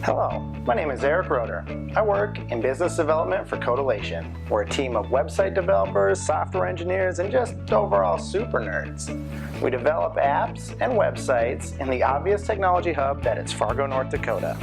Hello, my name is Eric Roeder. I work in business development for Codilation. We're a team of website developers, software engineers, and just overall super nerds. We develop apps and websites in the obvious technology hub that is Fargo, North Dakota.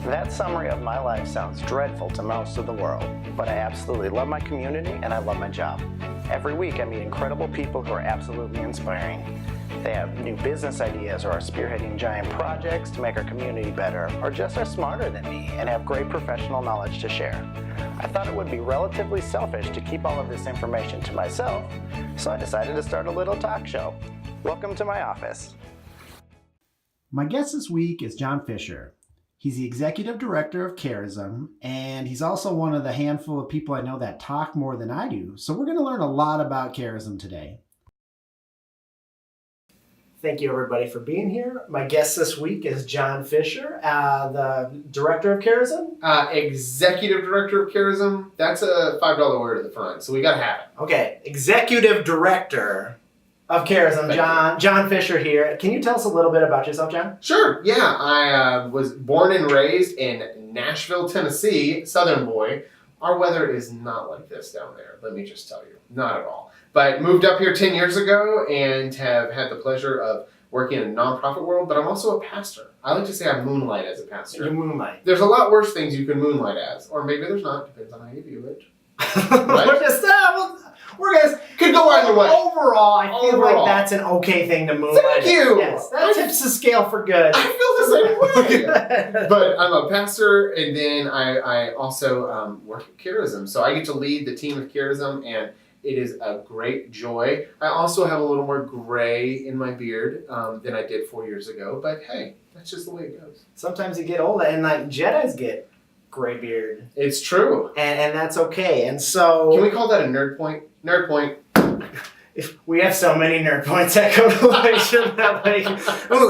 That summary of my life sounds dreadful to most of the world, but I absolutely love my community and I love my job. Every week I meet incredible people who are absolutely inspiring. They have new business ideas or are spearheading giant projects to make our community better, or just are smarter than me and have great professional knowledge to share. I thought it would be relatively selfish to keep all of this information to myself, so I decided to start a little talk show. Welcome to my office. My guest this week is John Fisher. He's the executive director of Charism, and he's also one of the handful of people I know that talk more than I do. So we're going to learn a lot about Charism today. Thank you, everybody, for being here. My guest this week is John Fisher, the director of Charism. Executive director of Charism. That's a $5 word at the front, so we got to have it. Okay, executive director of Charism, John Fisher here. Can you tell us a little bit about yourself, John? Sure, yeah. I was born and raised in Nashville, Tennessee, Southern boy. Our weather is not like this down there, let me just tell you. Not at all. But moved up here 10 years ago and have had the pleasure of working in the nonprofit world, but I'm also a pastor. I like to say I moonlight as a pastor. You moonlight. There's a lot worse things you can moonlight as, or maybe there's not, depends on how you view it. We're guys could go either way. Overall, I feel like that's an okay thing to moonlight. Thank you. Yes, that tips the scale for good. I feel the same way. But I'm a pastor, and then I also work at Charism. So I get to lead the team of Charism, and it is a great joy. I also have a little more gray in my beard than I did 4 years ago. But hey, that's just the way it goes. Sometimes you get older, and like Jedis get gray beard. It's true. And that's okay. And so... Can we call that a nerd point? Nerd point. We have so many nerd points at Codilation that like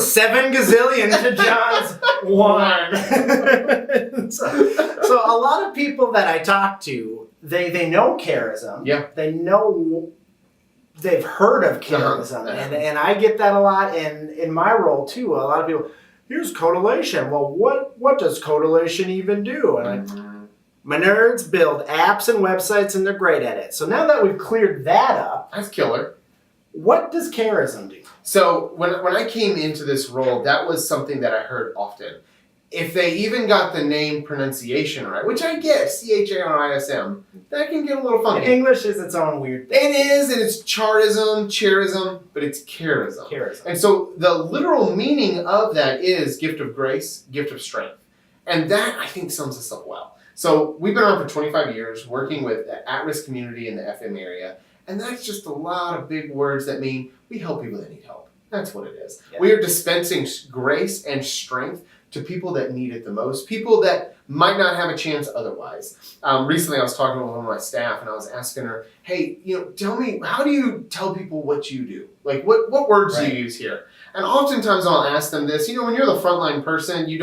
7 gazillion to John's 1. so a lot of people that I talk to, they know Charism. Yeah. They know, they've heard of Charism. And I get that a lot. And in my role too, a lot of people, here's Codilation. Well, what does Codilation even do? And my nerds build apps and websites, and they're great at it. So now that we've cleared that up, That's killer. what does Charism do? So when I came into this role, that was something that I heard often. If they even got the name pronunciation right, which I get, Charism, that can get a little funny. English is its own weird thing. It is, and it's charism, but it's charism. Charism. And so the literal meaning of that is gift of grace, gift of strength. And that, I think, sums us up well. So we've been around for 25 years working with the at-risk community in the FM area, and that's just a lot of big words that mean we help people that need help. That's what it is. Yeah. We are dispensing grace and strength to people that need it the most, people that might not have a chance otherwise. Recently I was talking with one of my staff and I was asking her, hey, tell me, how do you tell people what you do? Like what words do you use here? And oftentimes I'll ask them this, when you're the frontline person, you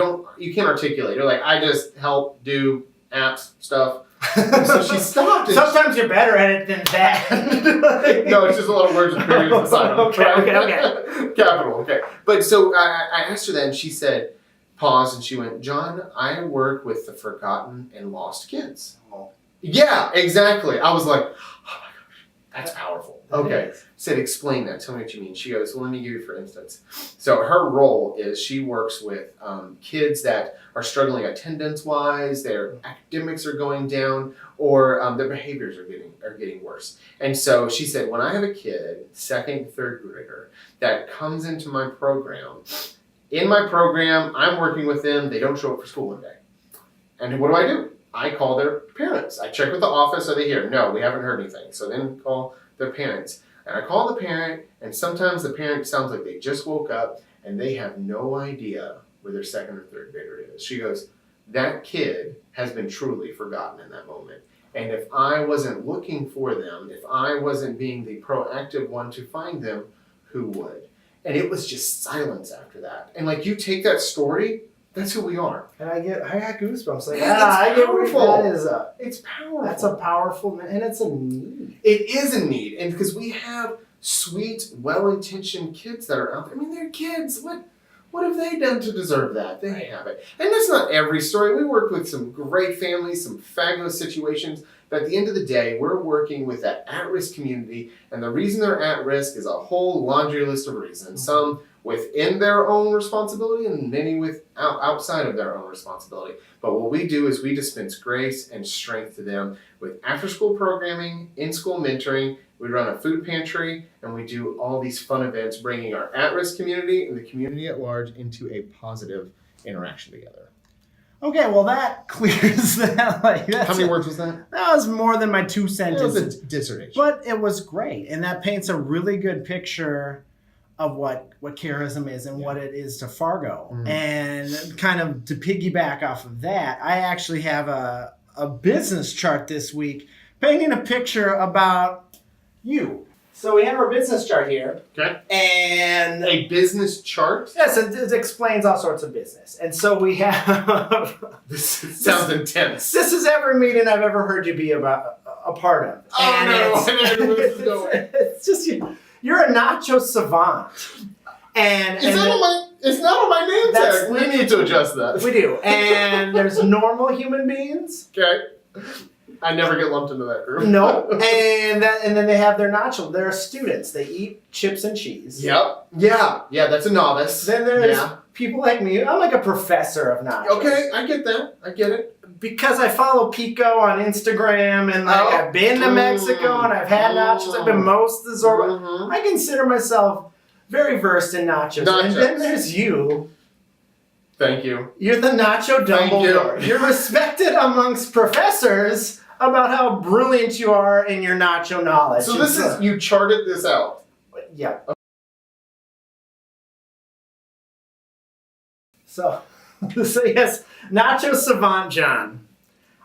can't articulate. You're like, I just help do apps, stuff. So she stopped. Sometimes you're better at it than that. No, it's just a lot of words and periods beside them. Okay. Capital, okay. But so I asked her that and she said, paused and she went, John, I work with the forgotten and lost kids. Oh. Yeah, exactly. I was like, oh my gosh, that's powerful. Okay. Is. Said, explain that. Tell me what you mean. She goes, well, let me give you for instance. So her role is she works with kids that are struggling attendance-wise, their academics are going down, or their behaviors are getting worse. And so she said, when I have a kid, second, third grader, that comes into my program, in my program, I'm working with them, they don't show up for school one day. And what do? I call their parents. I check with the office, are they here? No, we haven't heard anything. So then call their parents. And I call the parent, and sometimes the parent sounds like they just woke up and they have no idea where their second or third grader is. She goes, that kid has been truly forgotten in that moment. And if I wasn't looking for them, if I wasn't being the proactive one to find them, who would? And it was just silence after that. And like you take that story, that's who we are. And I got goosebumps. Like, I get powerful. It's powerful. That's a powerful, and it's a need. It is a need, and because we have sweet, well-intentioned kids that are out there. I mean, they're kids. What What have they done to deserve that? They have it. And that's not every story. We work with some great families, some fabulous situations. But at the end of the day, we're working with that at-risk community. And the reason they're at risk is a whole laundry list of reasons. Some within their own responsibility and many outside of their own responsibility. But what we do is we dispense grace and strength to them with after-school programming, in-school mentoring. We run a food pantry, and we do all these fun events, bringing our at-risk community and the community at large into a positive interaction together. Okay, well that clears that. How many words was that? That was more than my 2 It was sentences. a dissertation. But it was great, and that paints a really good picture of what charism is and what it is to Fargo. And kind of to piggyback off of that, I actually have a business chart this week painting a picture about you. So we have our business chart here. Okay. And A business chart? yes, it explains all sorts of business. And so we have This sounds intense. this is every meeting I've ever heard you be a part of. Oh, And no, it's- I know where this is going. it's just you're a nacho savant. And It's not on my name That's- tag. We need to adjust that. we do. And there's normal human beings. Okay. I never get lumped into that group. No. And then they have their nacho. They're students. They eat chips and cheese. Yep. Yeah. Yeah, that's a novice. Then there's Yeah. people like me. I'm like a professor of nachos. Okay, I get that. I get it. Because I follow Pico on Instagram and like Oh. I've been to Mexico and I've had nachos. I've been most of the Zorba. Mhm. I consider myself very versed in nachos. And then Nachos. there's you. Thank you. You're the nacho Thank you. Dumbledore. You're respected amongst professors about how brilliant you are in your nacho knowledge. So this is, you charted this out. Yeah. So yes, Nacho Savant John.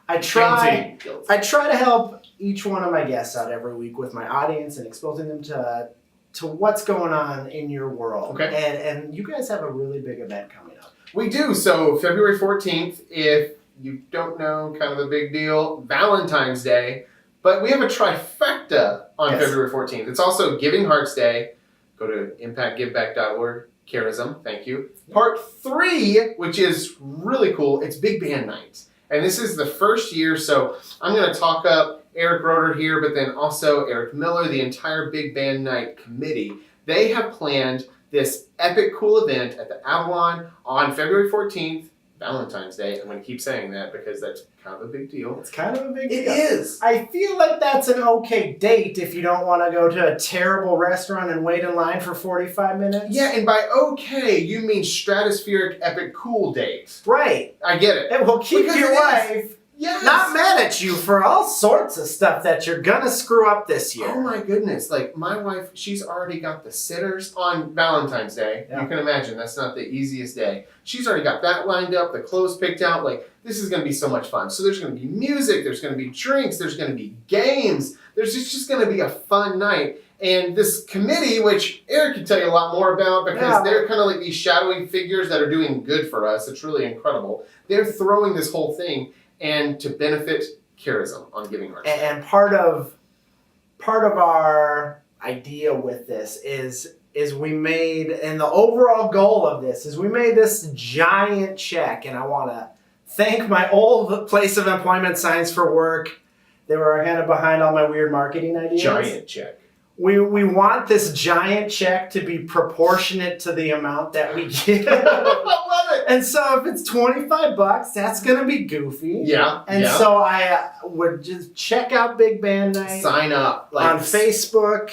I try to help each one of my guests out every week with my audience and exposing them to what's going on in your world. Okay. And you guys have a really big event coming up. We do. So February 14th, if you don't know, kind of a big deal, Valentine's Day. But we have a trifecta on Yes. February 14th. It's also Giving Hearts Day. Go to impactgiveback.org. Charism, thank you. Part 3, which is really cool, it's Big Band Night. And this is the first year, so I'm going to talk up Eric Roeder here, but then also Eric Miller, the entire Big Band Night committee. They have planned this epic cool event at the Avalon on February 14th, Valentine's Day. I'm going to keep saying that because that's kind of a big deal. It's kind of a big It deal. is. I feel like that's an okay date if you don't want to go to a terrible restaurant and wait in line for 45 minutes. Yeah, and by okay, you mean stratospheric epic cool date. Right. I get it. It will keep Because your it is. wife Yes. not mad at you for all sorts of stuff that you're gonna screw up this year. Oh my goodness. Like my wife, she's already got the sitters on Valentine's Day. Yeah. You can imagine that's not the easiest day. She's already got that lined up, the clothes picked out. Like this is going to be so much fun. So there's going to be music, there's going to be drinks, there's going to be games. There's just going to be a fun night. And this committee, which Eric can tell you a lot more about because Yeah. they're kind of like these shadowy figures that are doing good for us. It's really incredible. They're throwing this whole thing and to benefit Charism on Giving Hearts. And part of our idea with this is we made, and the overall goal of this is we made this giant check, and I want to thank my old place of employment, Science for Work. They were kind of behind all my weird marketing ideas. Giant check. We want this giant check to be proportionate to the amount that we give. I love it. And so if it's $25, that's gonna be goofy. Yeah. And yeah. so I would just check out Big Band Night Sign up. on Facebook.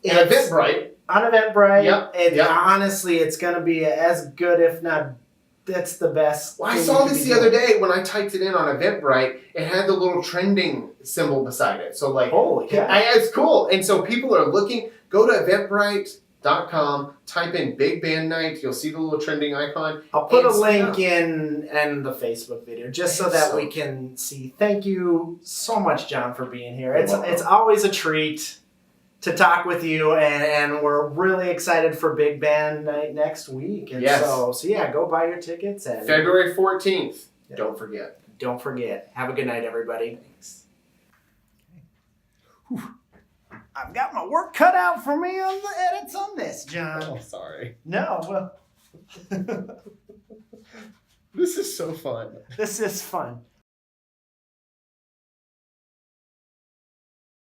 And It's- Eventbrite. On Eventbrite. Yep, And yep. honestly, it's gonna be as good, if not, that's the best. Well, I thing saw you this could the be other doing. day when I typed it in on Eventbrite. It had the little trending symbol beside it. So like, Holy cow. it's cool. And so people are looking. Go to Eventbrite.com. Type in Big Band Night. You'll see the little trending icon. I'll put a And sign link up. in the Facebook video just so that we can see. Thank you so much, John, for being here. You're welcome. It's always a treat to talk with you, and we're really excited for Big Band Night next week. And Yes. so yeah, go buy your tickets and February 14th. Yeah. Don't forget. don't forget. Have a good night, everybody. Thanks. I've got my work cut out for me on the edits on this, John. sorry. No, well, This is so fun. This is fun.